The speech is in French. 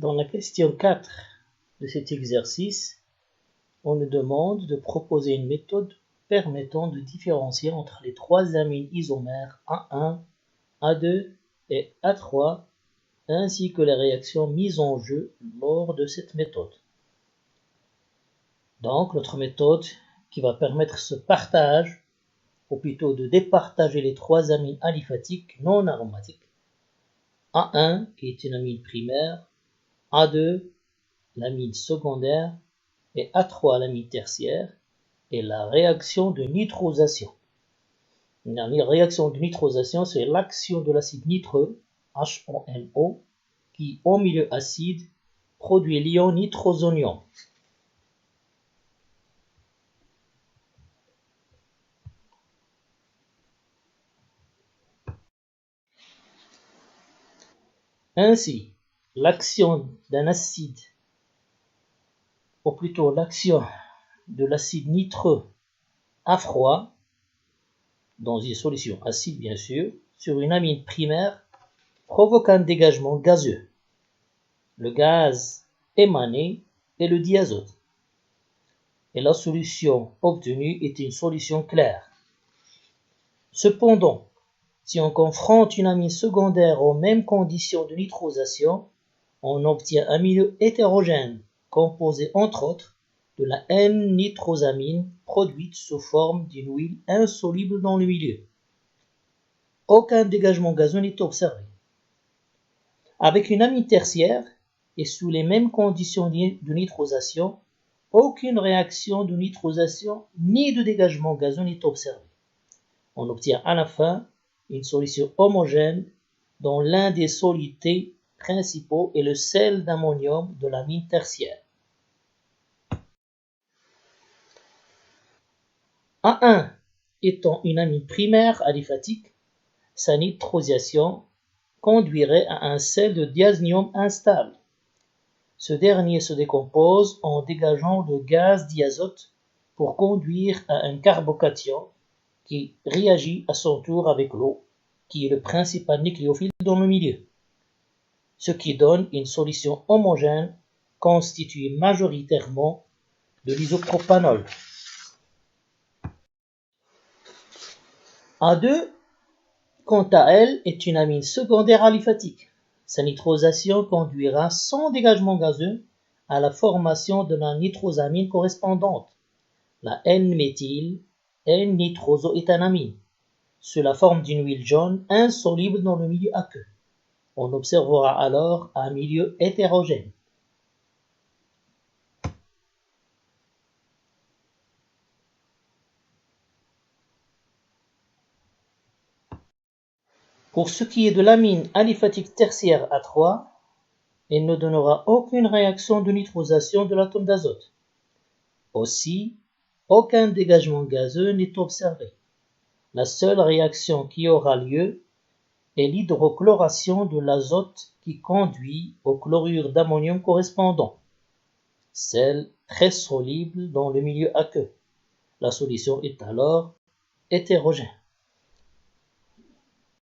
Dans la question 4 de cet exercice, on nous demande de proposer une méthode permettant de différencier entre les trois amines isomères A1, A2 et A3, ainsi que les réactions mises en jeu lors de cette méthode. Donc, notre méthode qui va permettre ce partage, ou plutôt de départager les trois amines aliphatiques non aromatiques, A1 qui est une amine primaire, A2 l'amine secondaire et A3 l'amine tertiaire, et la réaction de nitrosation. La réaction de nitrosation, c'est l'action de l'acide nitreux, HONO, qui, en milieu acide, produit l'ion nitrosonium. Ainsi, l'action d'un acide, ou plutôt l'action de l'acide nitreux à froid, dans une solution acide bien sûr, sur une amine primaire, provoque un dégagement gazeux. Le gaz émané est le diazote. Et la solution obtenue est une solution claire. Cependant, si on confronte une amine secondaire aux mêmes conditions de nitrosation, on obtient un milieu hétérogène composé entre autres de la N-nitrosamine produite sous forme d'une huile insoluble dans le milieu. Aucun dégagement gazeux n'est observé. Avec une amine tertiaire et sous les mêmes conditions de nitrosation, aucune réaction de nitrosation ni de dégagement gazeux n'est observée. On obtient à la fin une solution homogène dont l'un des solités principaux est le sel d'ammonium de l'amine tertiaire. A1 étant une amine primaire aliphatique, sa nitrosation conduirait à un sel de diazonium instable. Ce dernier se décompose en dégageant le gaz diazote pour conduire à un carbocation qui réagit à son tour avec l'eau, qui est le principal nucléophile dans le milieu, ce qui donne une solution homogène constituée majoritairement de l'isopropanol. A2, quant à elle, est une amine secondaire aliphatique. Sa nitrosation conduira sans dégagement gazeux à la formation de la nitrosamine correspondante, la N-méthyl N-nitrosoéthanamine, sous la forme d'une huile jaune insoluble dans le milieu aqueux. On observera alors un milieu hétérogène. Pour ce qui est de l'amine aliphatique tertiaire A3, elle ne donnera aucune réaction de nitrosation de l'atome d'azote. Aussi, aucun dégagement gazeux n'est observé. La seule réaction qui aura lieu est l'hydrochloration de l'azote qui conduit au chlorure d'ammonium correspondant, sel très soluble dans le milieu aqueux. La solution est alors hétérogène.